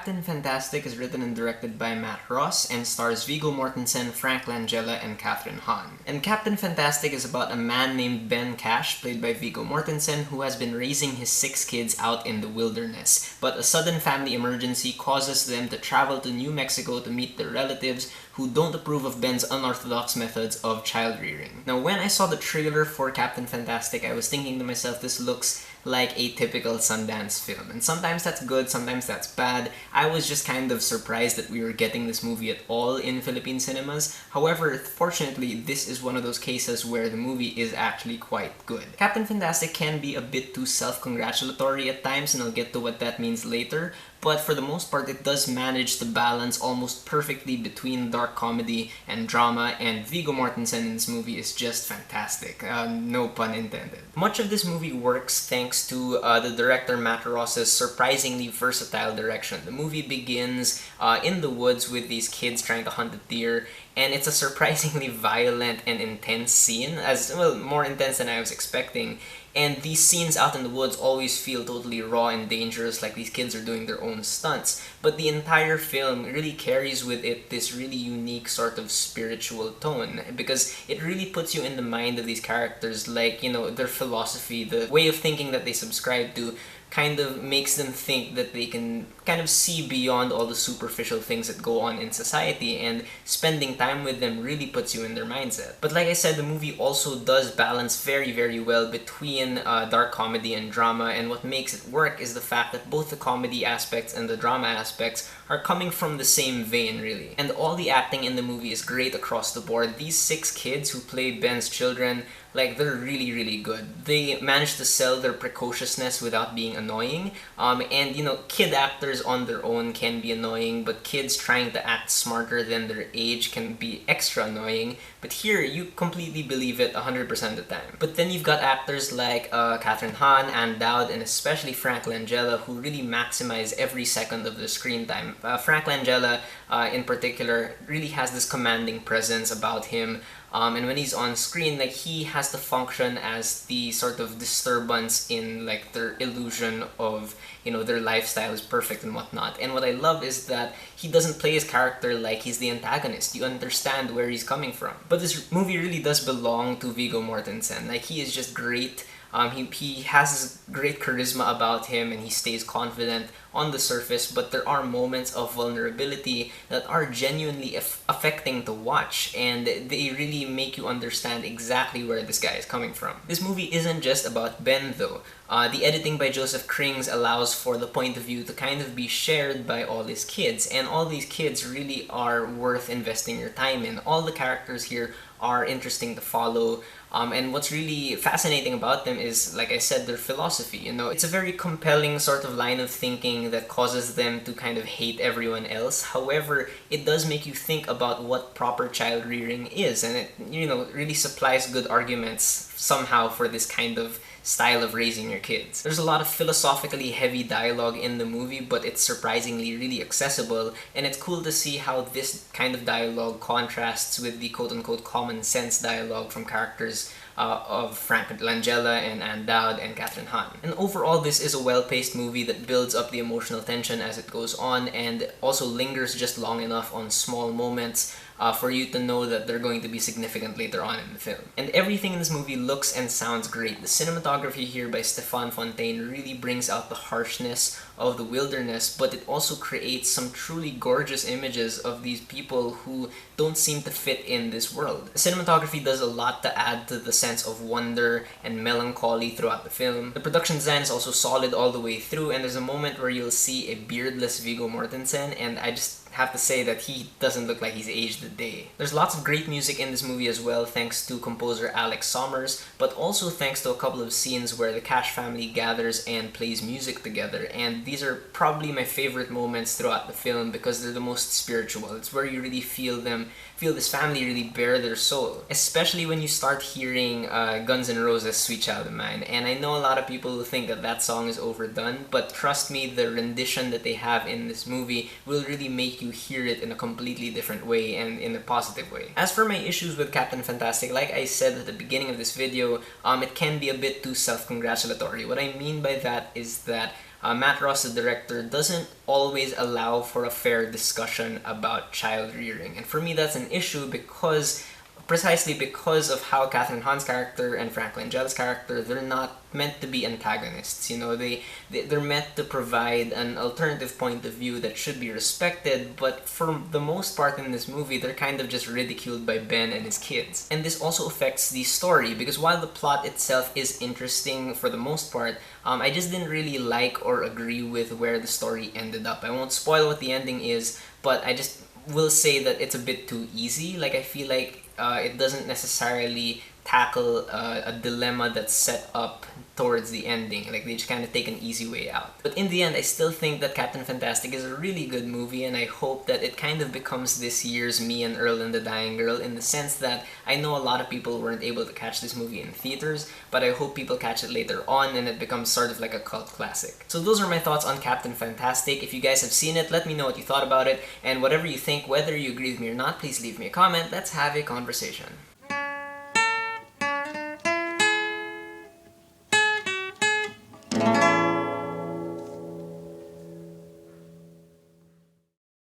Captain Fantastic is written and directed by Matt Ross and stars Viggo Mortensen, Frank Langella, and Kathryn Hahn. And Captain Fantastic is about a man named Ben Cash, played by Viggo Mortensen, who has been raising his 6 kids out in the wilderness. But a sudden family emergency causes them to travel to New Mexico to meet their relatives who don't approve of Ben's unorthodox methods of child rearing. Now, when I saw the trailer for Captain Fantastic, I was thinking to myself, this looks like a typical Sundance film. And sometimes that's good, sometimes that's bad. I was just kind of surprised that we were getting this movie at all in Philippine cinemas. However, fortunately, this is one of those cases where the movie is actually quite good. Captain Fantastic can be a bit too self-congratulatory at times, and I'll get to what that means later. But for the most part, it does manage to balance almost perfectly between dark comedy and drama, and Viggo Mortensen in this movie is just fantastic. No pun intended. Much of this movie works thanks to the director Matt Ross's surprisingly versatile direction. The movie begins in the woods with these kids trying to hunt a deer, and it's a surprisingly violent and intense scene, as well, more intense than I was expecting. And these scenes out in the woods always feel totally raw and dangerous, like these kids are doing their own stunts. But the entire film really carries with it this really unique sort of spiritual tone, because it really puts you in the mind of these characters, like, you know, their philosophy, the way of thinking that they subscribe to, kind of makes them think that they can kind of see beyond all the superficial things that go on in society, and spending time with them really puts you in their mindset. But like I said, the movie also does balance very, very well between dark comedy and drama, and what makes it work is the fact that both the comedy aspects and the drama aspects are coming from the same vein, really. And all the acting in the movie is great across the board. These 6 kids who play Ben's children, like, they're really, really good. They manage to sell their precociousness without being annoying. And, you know, kid actors on their own can be annoying, but kids trying to act smarter than their age can be extra annoying. But here, you completely believe it 100% of the time. But then you've got actors like Kathryn Hahn, Ann Dowd, and especially Frank Langella, who really maximize every second of the screen time. Frank Langella, in particular, really has this commanding presence about him. And when he's on screen, like, he has to function as the sort of disturbance in, like, their illusion of, you know, their lifestyle is perfect and whatnot. And what I love is that he doesn't play his character like he's the antagonist. You understand where he's coming from. But this movie really does belong to Viggo Mortensen. Like, he is just great. He has this great charisma about him, and he stays confident on the surface, but there are moments of vulnerability that are genuinely affecting to watch, and they really make you understand exactly where this guy is coming from. This movie isn't just about Ben, though. The editing by Joseph Krings allows for the point of view to kind of be shared by all his kids, and all these kids really are worth investing your time in. All the characters here are interesting to follow, and what's really fascinating about them is, like I said, their philosophy. You know, it's a very compelling sort of line of thinking that causes them to kind of hate everyone else. However, it does make you think about what proper child rearing is, and it, you know, really supplies good arguments somehow for this kind of style of raising your kids. There's a lot of philosophically heavy dialogue in the movie, but it's surprisingly really accessible, and it's cool to see how this kind of dialogue contrasts with the quote-unquote common sense dialogue from characters of Frank Langella and Ann Dowd and Kathryn Hahn. And overall, this is a well-paced movie that builds up the emotional tension as it goes on, and also lingers just long enough on small moments for you to know that they're going to be significant later on in the film. And everything in this movie looks and sounds great. The cinematography here by Stéphane Fontaine really brings out the harshness of the wilderness, but it also creates some truly gorgeous images of these people who don't seem to fit in this world. The cinematography does a lot to add to the sense of wonder and melancholy throughout the film. The production design is also solid all the way through, and there's a moment where you'll see a beardless Viggo Mortensen, and I just have to say that he doesn't look like he's aged a day. There's lots of great music in this movie as well, thanks to composer Alex Sommers, but also thanks to a couple of scenes where the Cash family gathers and plays music together, and these are probably my favorite moments throughout the film because they're the most spiritual. It's where you really feel this family really bare their soul, especially when you start hearing Guns N' Roses' Sweet Child of Mine. And I know a lot of people who think that that song is overdone, but trust me, the rendition that they have in this movie will really make you hear it in a completely different way and in a positive way. As for my issues with Captain Fantastic, like I said at the beginning of this video, it can be a bit too self-congratulatory. What I mean by that is that Matt Ross, the director, doesn't always allow for a fair discussion about child rearing. And for me, that's an issue precisely because of how Catherine Hahn's character and Frank Langella's character, they're not meant to be antagonists. You know, they're meant to provide an alternative point of view that should be respected, but for the most part in this movie, they're kind of just ridiculed by Ben and his kids. And this also affects the story, because while the plot itself is interesting for the most part, I just didn't really like or agree with where the story ended up. I won't spoil what the ending is, but I just will say that it's a bit too easy. Like, I feel like it doesn't necessarily tackle a dilemma that's set up towards the ending. Like, they just kind of take an easy way out. But in the end, I still think that Captain Fantastic is a really good movie, and I hope that it kind of becomes this year's Me and Earl and the Dying Girl, in the sense that I know a lot of people weren't able to catch this movie in theaters, but I hope people catch it later on and it becomes sort of like a cult classic. So those are my thoughts on Captain Fantastic. If you guys have seen it, let me know what you thought about it, and whatever you think, whether you agree with me or not, please leave me a comment. Let's have a conversation.